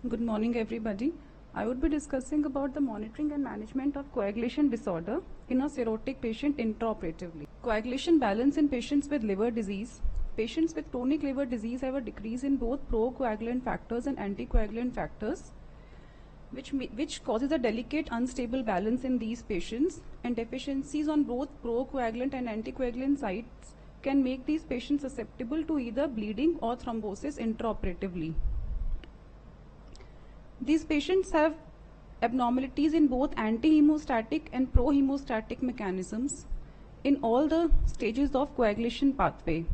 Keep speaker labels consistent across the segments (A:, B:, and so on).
A: Good morning, everybody. I would be discussing about the monitoring and management of coagulation disorder in a cirrhotic patient intraoperatively. Coagulation balance in patients with liver disease. Patients with chronic liver disease have a decrease in both procoagulant factors and anticoagulant factors, which causes a delicate unstable balance in these patients, and deficiencies on both procoagulant and anticoagulant sides can make these patients susceptible to either bleeding or thrombosis intraoperatively. These patients have abnormalities in both anti-hemostatic and pro-hemostatic mechanisms in all the stages of coagulation pathway.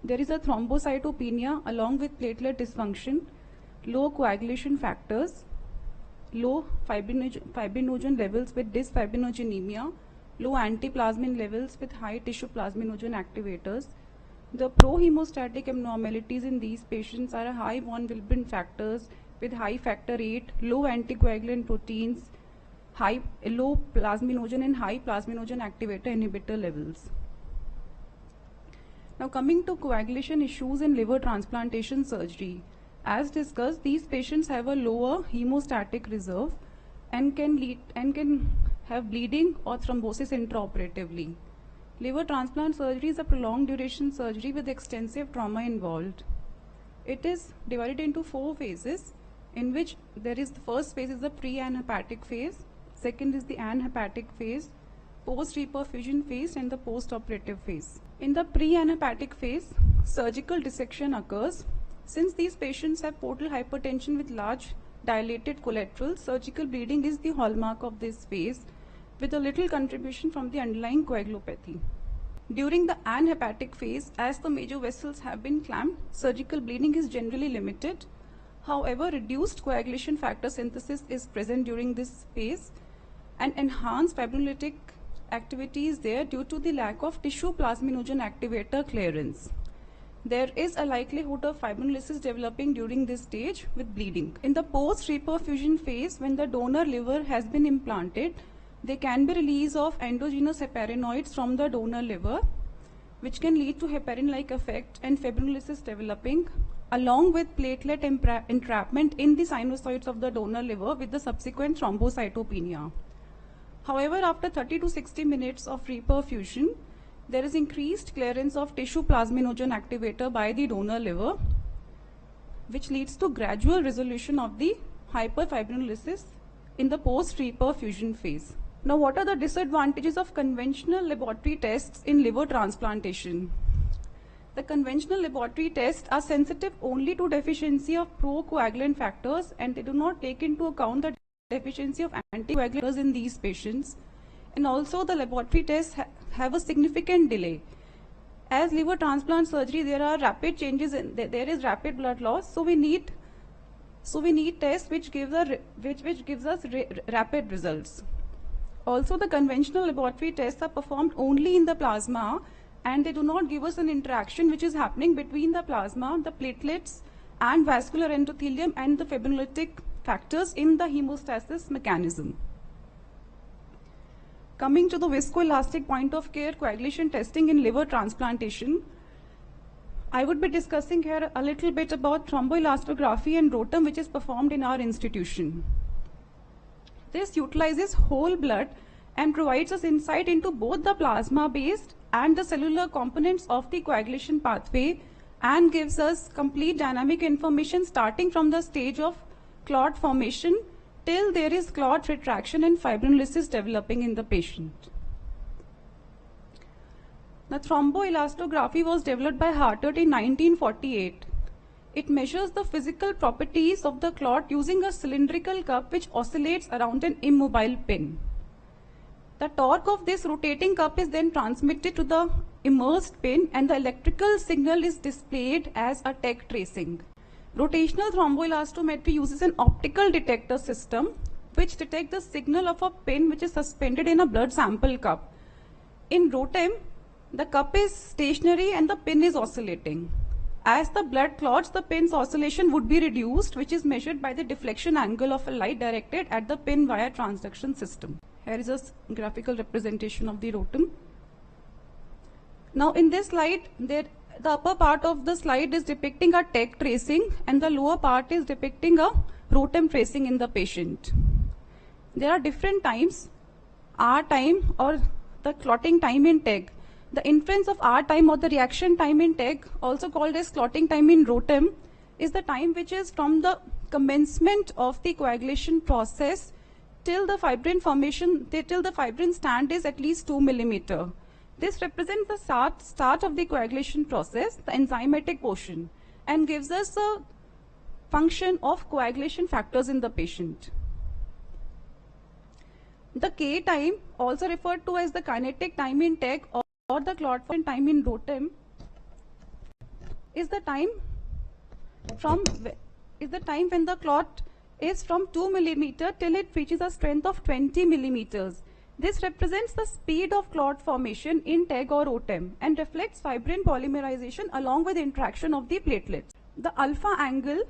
A: There is a thrombocytopenia along with platelet dysfunction, low coagulation factors, low fibrinogen levels with dysfibrinogenemia, low antiplasmin levels with high tissue plasminogen activators. The pro-hemostatic abnormalities in these patients are high von Willebrand factors with high factor 8, low anticoagulant proteins, low plasminogen and high plasminogen activator inhibitor levels. Now coming to coagulation issues in liver transplantation surgery. As discussed, these patients have a lower hemostatic reserve and can have bleeding or thrombosis intraoperatively. Liver transplant surgery is a prolonged duration surgery with extensive trauma involved. It is divided into 4 phases, in which there is the first phase is the pre-anhepatic phase, second is the anhepatic phase, post-reperfusion phase, and the post-operative phase. In the pre-anhepatic phase, surgical dissection occurs. Since these patients have portal hypertension with large dilated collaterals, surgical bleeding is the hallmark of this phase, with a little contribution from the underlying coagulopathy. During the anhepatic phase, as the major vessels have been clamped, surgical bleeding is generally limited. However, reduced coagulation factor synthesis is present during this phase, and enhanced fibrinolytic activity is there due to the lack of tissue plasminogen activator clearance. There is a likelihood of fibrinolysis developing during this stage with bleeding. In the post-reperfusion phase, when the donor liver has been implanted, there can be release of endogenous heparinoids from the donor liver, which can lead to heparin-like effect and fibrinolysis developing, along with platelet entrapment in the sinusoids of the donor liver with the subsequent thrombocytopenia. However, after 30 to 60 minutes of reperfusion, there is increased clearance of tissue plasminogen activator by the donor liver, which leads to gradual resolution of the hyperfibrinolysis in the post-reperfusion phase. Now, what are the disadvantages of conventional laboratory tests in liver transplantation? The conventional laboratory tests are sensitive only to deficiency of procoagulant factors, and they do not take into account the deficiency of anticoagulants in these patients. And also the laboratory tests have a significant delay. As liver transplant surgery, there are rapid changes there is rapid blood loss, so we need tests which gives us rapid results. Also, the conventional laboratory tests are performed only in the plasma, and they do not give us an interaction which is happening between the plasma, the platelets, and vascular endothelium and the fibrinolytic factors in the hemostasis mechanism. Coming to the viscoelastic point of care coagulation testing in liver transplantation, I would be discussing here a little bit about thromboelastography and ROTEM, which is performed in our institution. This utilizes whole blood and provides us insight into both the plasma-based and the cellular components of the coagulation pathway, and gives us complete dynamic information starting from the stage of clot formation till there is clot retraction and fibrinolysis developing in the patient. The thromboelastography was developed by Hartert in 1948. It measures the physical properties of the clot using a cylindrical cup which oscillates around an immobile pin. The torque of this rotating cup is then transmitted to the immersed pin, and the electrical signal is displayed as a TEG tracing. Rotational thromboelastometry uses an optical detector system which detects the signal of a pin which is suspended in a blood sample cup. In ROTEM, the cup is stationary and the pin is oscillating. As the blood clots, the pin's oscillation would be reduced, which is measured by the deflection angle of a light directed at the pin via transduction system. Here is a graphical representation of the ROTEM. Now in this slide, there The upper part of the slide is depicting a TEG tracing and the lower part is depicting a ROTEM tracing in the patient. There are different times, R time or the clotting time in TEG. The inference of R time or the reaction time in TEG, also called as clotting time in ROTEM, is the time which is from the commencement of the coagulation process till the fibrin formation, till the fibrin stand is at least 2 millimeter. This represents the start of the coagulation process, the enzymatic portion, and gives us a function of coagulation factors in the patient. The K time, also referred to as the kinetic time in TEG or the clot formation time in ROTEM, is the time when the clot is from 2 millimeter till it reaches a strength of 20 millimeters. This represents the speed of clot formation in TEG or ROTEM and reflects fibrin polymerization along with interaction of the platelets. The alpha angle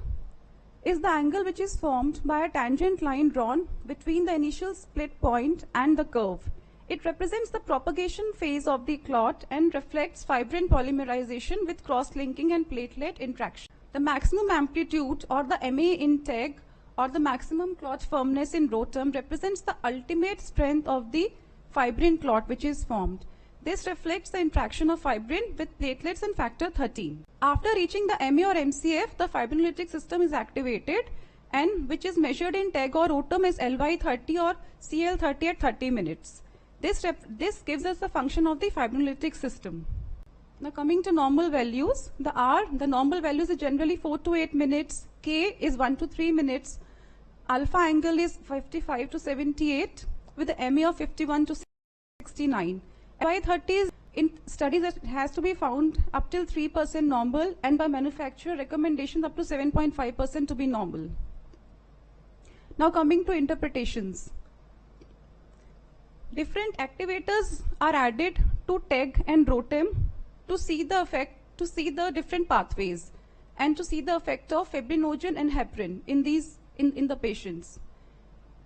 A: is the angle which is formed by a tangent line drawn between the initial split point and the curve. It represents the propagation phase of the clot and reflects fibrin polymerization with cross-linking and platelet interaction. The maximum amplitude or the MA in TEG or the maximum clot firmness in ROTEM represents the ultimate strength of the fibrin clot which is formed. This reflects the interaction of fibrin with platelets and factor 13. After reaching the MA or MCF, the fibrinolytic system is activated and which is measured in TEG or ROTEM as LY30 or CL30 at 30 minutes. This gives us the function of the fibrinolytic system. Now coming to normal values, the normal values is generally 4 to 8 minutes, K is 1 to 3 minutes, alpha angle is 55 to 78 with the MA of 51 to 69. LY30 is in studies that has to be found up till 3% normal and by manufacturer recommendations up to 7.5% to be normal. Now coming to interpretations. Different activators are added to TEG and ROTEM to see the effect, to see the different pathways and to see the effect of fibrinogen and heparin in the patients.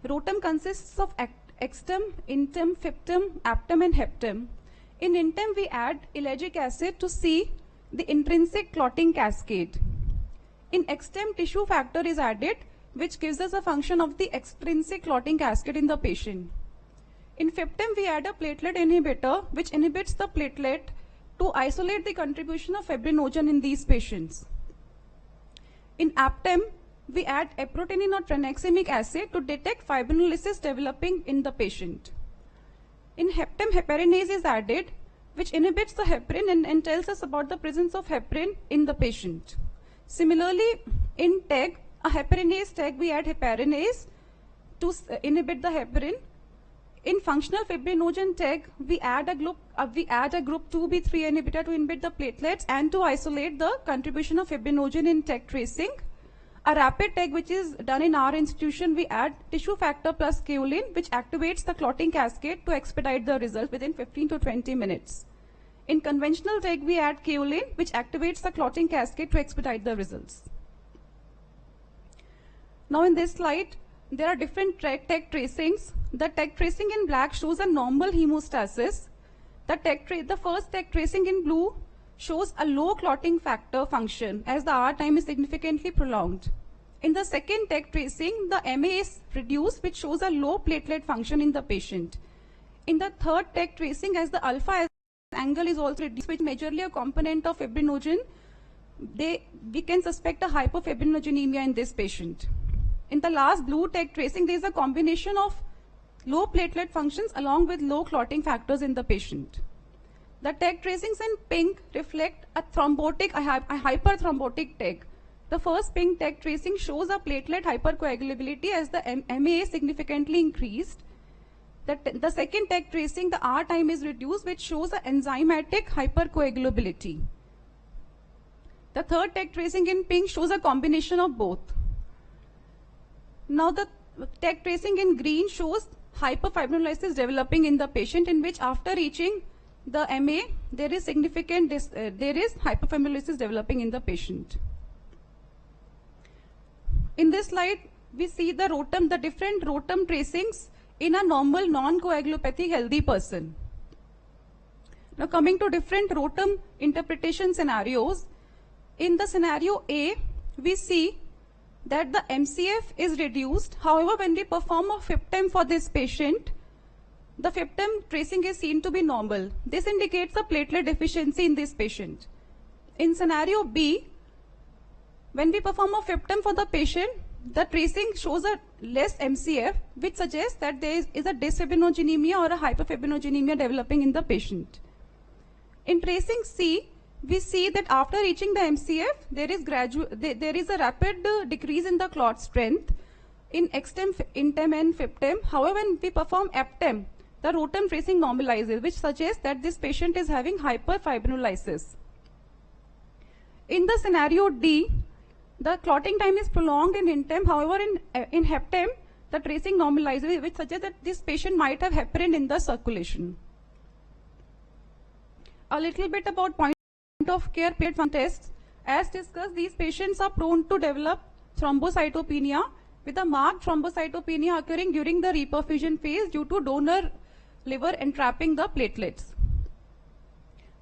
A: ROTEM consists of extem, intem, fiptem, aptem and heptem. In intem we add ellagic acid to see the intrinsic clotting cascade. In extem, tissue factor is added which gives us a function of the extrinsic clotting cascade in the patient. In fiptem we add a platelet inhibitor which inhibits the platelet to isolate the contribution of fibrinogen in these patients. In aptem we add aprotinin or tranexamic acid to detect fibrinolysis developing in the patient. In heptem, heparinase is added which inhibits the heparin and tells us about the presence of heparin in the patient. Similarly, in TEG, a heparinase TEG, we add heparinase to inhibit the heparin. In functional fibrinogen TEG, we add a group 2B3 inhibitor to inhibit the platelets and to isolate the contribution of fibrinogen in TEG tracing. A rapid TEG which is done in our institution, we add tissue factor plus kaolin which activates the clotting cascade to expedite the result within 15 to 20 minutes. In conventional TEG, we add kaolin which activates the clotting cascade to expedite the results. Now in this slide, there are different TEG tracings. The TEG tracing in black shows a normal hemostasis. The first TEG tracing in blue shows a low clotting factor function as the R time is significantly prolonged. In the second TEG tracing, the MA is reduced which shows a low platelet function in the patient. In the third TEG tracing, as the alpha angle is also reduced, which is majorly a component of fibrinogen, we can suspect a hypofibrinogenemia in this patient. In the last blue TEG tracing, there is a combination of low platelet functions along with low clotting factors in the patient. The TEG tracings in pink reflect a hyperthrombotic TEG. The first pink TEG tracing shows a platelet hypercoagulability as the MA is significantly increased. The second TEG tracing, the R time is reduced, which shows an enzymatic hypercoagulability. The third TEG tracing in pink shows a combination of both. Now the TEG tracing in green shows hyperfibrinolysis developing in the patient, in which after reaching the MA, there is hyperfibrinolysis developing in the patient. In this slide, we see the different ROTEM tracings in a normal non-coagulopathic healthy person. Now coming to different ROTEM interpretation scenarios. In the scenario A, we see that the MCF is reduced. However, when we perform a FIPTEM for this patient, the FIPTEM tracing is seen to be normal. This indicates a platelet deficiency in this patient. In scenario B, when we perform a FIPTEM for the patient, the tracing shows a less MCF, which suggests that there is a dysfibrinogenemia or a hyperfibrinogenemia developing in the patient. In tracing C, we see that after reaching the MCF, there is a rapid decrease in the clot strength in EXTEM, INTEM and FIPTEM. However, when we perform EPTEM, the ROTEM tracing normalizes, which suggests that this patient is having hyperfibrinolysis. In the scenario D, the clotting time is prolonged in INTEM. However, in HEPTEM, the tracing normalizes, which suggests that this patient might have heparin in the circulation. A little bit about point of care platelet tests. As discussed, these patients are prone to develop thrombocytopenia, with a marked thrombocytopenia occurring during the reperfusion phase due to donor liver entrapping the platelets.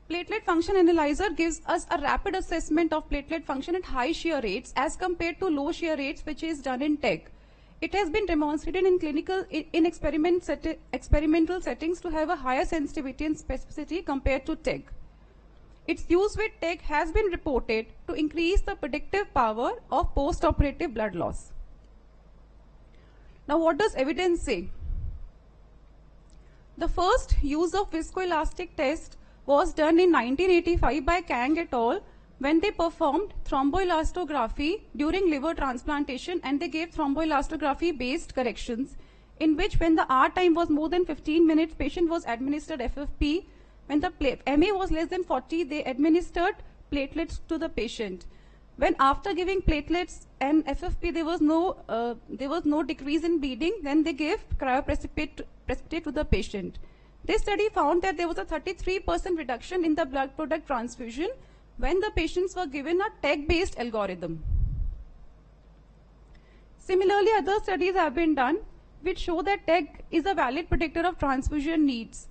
A: Platelet function analyzer gives us a rapid assessment of platelet function at high shear rates as compared to low shear rates, which is done in TEG. It has been demonstrated in experimental settings to have a higher sensitivity and specificity compared to TEG. Its use with TEG has been reported to increase the predictive power of post-operative blood loss. Now, what does evidence say? The first use of viscoelastic test was done in 1985 by Kang et al. When they performed thromboelastography during liver transplantation, and they gave thromboelastography based corrections, in which when the R time was more than 15 minutes, patient was administered FFP. When the MA was less than 40, they administered platelets to the patient. When after giving platelets and FFP there was no decrease in bleeding, then they gave cryoprecipitate to the patient. This study found that there was a 33% reduction in the blood product transfusion when the patients were given a TEG-based algorithm. Similarly, other studies have been done which show that TEG is a valid predictor of transfusion needs.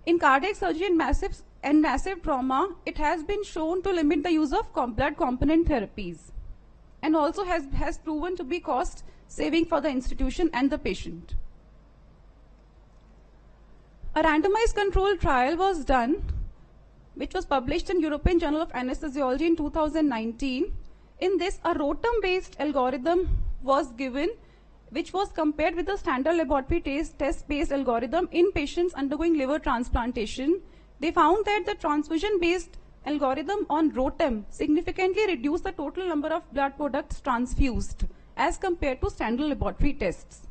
A: In cardiac surgery and massive trauma, it has been shown to limit the use of blood component therapies, and also has proven to be cost saving for the institution and the patient. A randomized controlled trial was done, which was published in European Journal of Anesthesiology in 2019. In this, a ROTEM-based algorithm was given, which was compared with the standard laboratory test-based algorithm in patients undergoing liver transplantation. They found that the transfusion-based algorithm on ROTEM significantly reduced the total number of blood products transfused as compared to standard laboratory tests.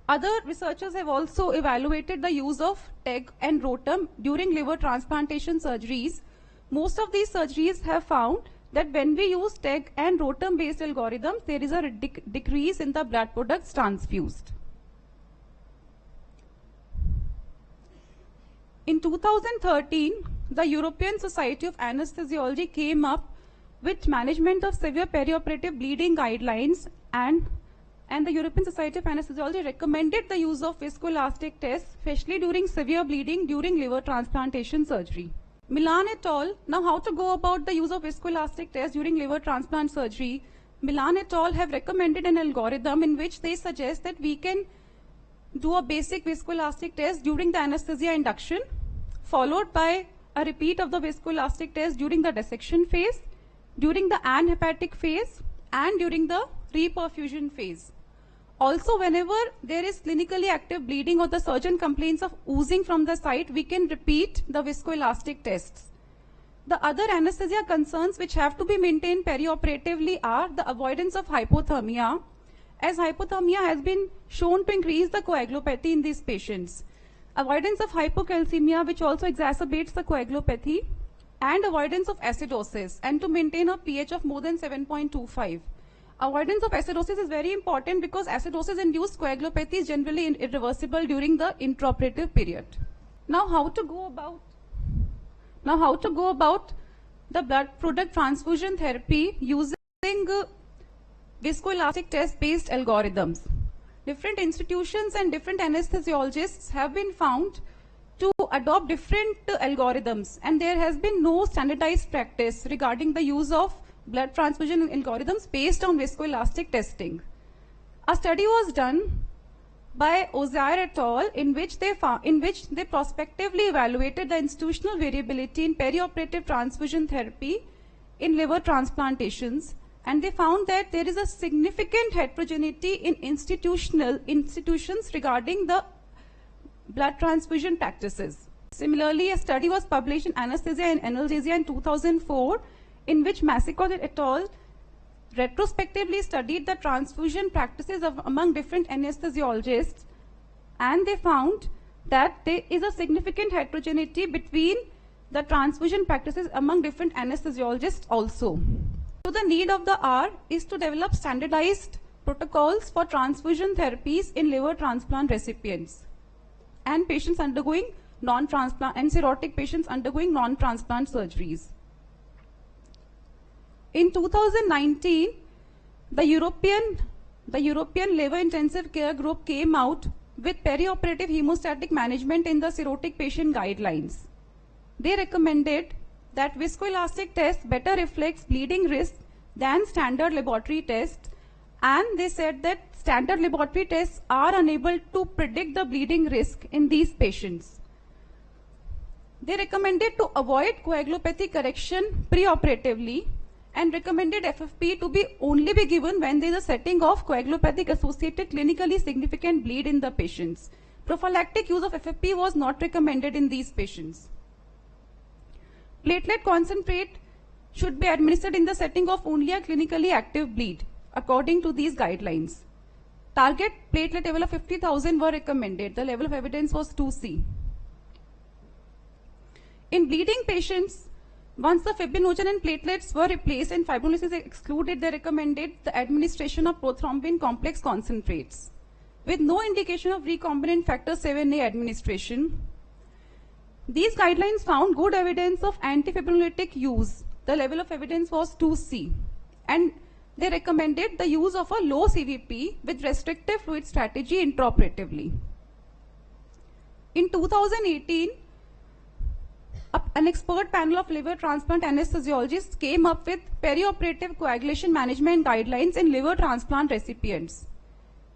A: Other researchers have also evaluated the use of TEG and ROTEM during liver transplantation surgeries. Most of these surgeries have found that when we use TEG and ROTEM based algorithms, there is a decrease in the blood products transfused. In 2013, the European Society of Anesthesiology came up with management of severe perioperative bleeding guidelines, and the European Society of Anesthesiology recommended the use of viscoelastic tests, especially during severe bleeding during liver transplantation surgery. Milan et al. Now, how to go about the use of viscoelastic tests during liver transplant surgery? Milan et al. Have recommended an algorithm in which they suggest that we can do a basic viscoelastic test during the anesthesia induction, followed by a repeat of the viscoelastic test during the dissection phase, during the anhepatic phase, and during the reperfusion phase. Also, whenever there is clinically active bleeding or the surgeon complains of oozing from the site, we can repeat the viscoelastic tests. The other anesthesia concerns which have to be maintained perioperatively are the avoidance of hypothermia, as hypothermia has been shown to increase the coagulopathy in these patients. Avoidance of hypocalcemia, which also exacerbates the coagulopathy, and avoidance of acidosis, and to maintain a pH of more than 7.25. Avoidance of acidosis is very important because acidosis-induced coagulopathy is generally irreversible during the intraoperative period. Now, how to go about the blood product transfusion therapy using viscoelastic test-based algorithms. Different institutions and different anesthesiologists have been found to adopt different algorithms, and there has been no standardized practice regarding the use of blood transfusion algorithms based on viscoelastic testing. A study was done by Ozier et al. in which they prospectively evaluated the institutional variability in perioperative transfusion therapy in liver transplantations, and they found that there is a significant heterogeneity in institutions regarding the blood transfusion practices. Similarly, a study was published in Anesthesia and Analgesia in 2004, in which Massicot et al. Retrospectively studied the transfusion practices among different anesthesiologists, and they found that there is a significant heterogeneity between the transfusion practices among different anesthesiologists also. So the need of the hour is to develop standardized protocols for transfusion therapies in liver transplant recipients and patients undergoing non-transplant and cirrhotic patients undergoing non-transplant surgeries. In 2019, the European Liver Intensive Care Group came out with perioperative hemostatic management in the cirrhotic patient guidelines. They recommended that viscoelastic test better reflects bleeding risk than standard laboratory tests, and they said that standard laboratory tests are unable to predict the bleeding risk in these patients. They recommended to avoid coagulopathy correction preoperatively and recommended FFP to only be given when there is a setting of coagulopathic associated clinically significant bleed in the patients. Prophylactic use of FFP was not recommended in these patients. Platelet concentrate should be administered in the setting of only a clinically active bleed, according to these guidelines. Target platelet level of 50,000 were recommended. The level of evidence was 2C. In bleeding patients, once the fibrinogen and platelets were replaced and fibrinolysis excluded, they recommended the administration of prothrombin complex concentrates. With no indication of recombinant factor 7A administration, these guidelines found good evidence of antifibrinolytic use. The level of evidence was 2C. And they recommended the use of a low CVP with restrictive fluid strategy intraoperatively. In 2018, an expert panel of liver transplant anesthesiologists came up with perioperative coagulation management guidelines in liver transplant recipients.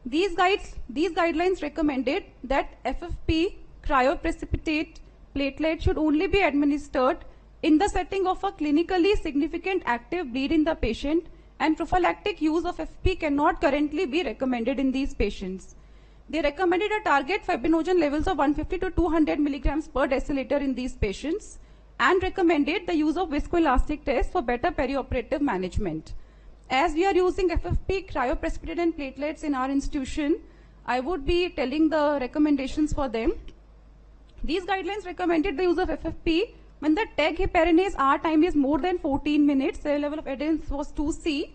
A: These guidelines recommended that FFP, cryoprecipitate platelet should only be administered in the setting of a clinically significant active bleed in the patient, and prophylactic use of FFP cannot currently be recommended in these patients. They recommended a target fibrinogen levels of 150 to 200 milligrams per deciliter in these patients and recommended the use of viscoelastic tests for better perioperative management. As we are using FFP, cryoprecipitated and platelets in our institution, I would be telling the recommendations for them. These guidelines recommended the use of FFP when the TEG heparinase R time is more than 14 minutes. The level of evidence was 2C.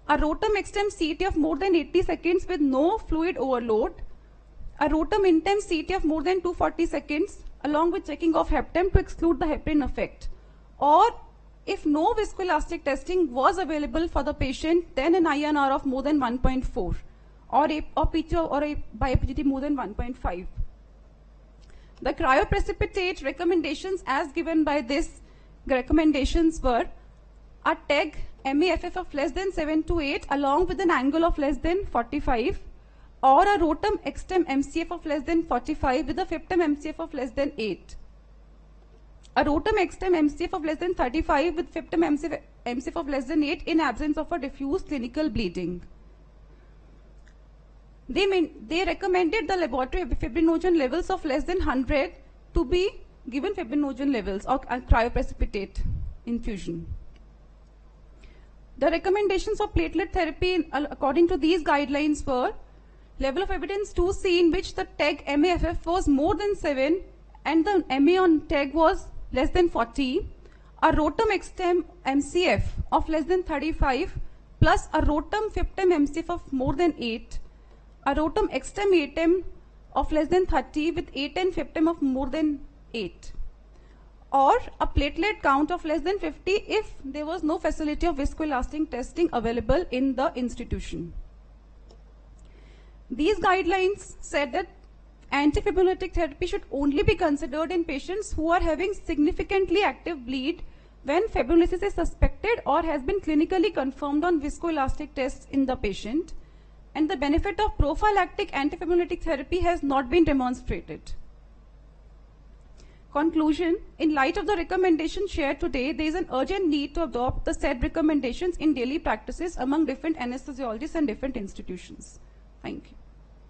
A: A rotum extem CT of more than 80 seconds with no fluid overload. A rotum intem CT of more than 240 seconds along with checking of heptem to exclude the heparin effect. Or if no viscoelastic testing was available for the patient, then an INR of more than 1.4 or PTO or a BIPGT more than 1.5. The cryoprecipitate recommendations as given by this recommendations were a TEG MAFF of less than 7 to 8 along with an angle of less than 45, or a rotum extem MCF of less than 45 with a fiptem MCF of less than 8. A rotum extem MCF of less than 35 with fiptem MCF of less than 8 in absence of a diffuse clinical bleeding. They recommended the laboratory fibrinogen levels of less than 100 to be given fibrinogen levels or cryoprecipitate infusion. The recommendations for platelet therapy according to these guidelines were level of evidence 2C in which the TEG MAFF was more than 7 and the MA on TEG was less than 40, a rotum extem MCF of less than 35 plus a rotum fiptem MCF of more than 8, a rotum extem atem of less than 30 with 8 and fiptem of more than 8, or a platelet count of less than 50 if there was no facility of viscoelastic testing available in the institution. These guidelines said that antifibrinolytic therapy should only be considered in patients who are having significantly active bleed when fibrolysis is suspected or has been clinically confirmed on viscoelastic tests in the patient, and the benefit of prophylactic antifibrinolytic therapy has not been demonstrated. Conclusion: in light of the recommendations shared today, there is an urgent need to adopt the said recommendations in daily practices among different anesthesiologists and different institutions. Thank you.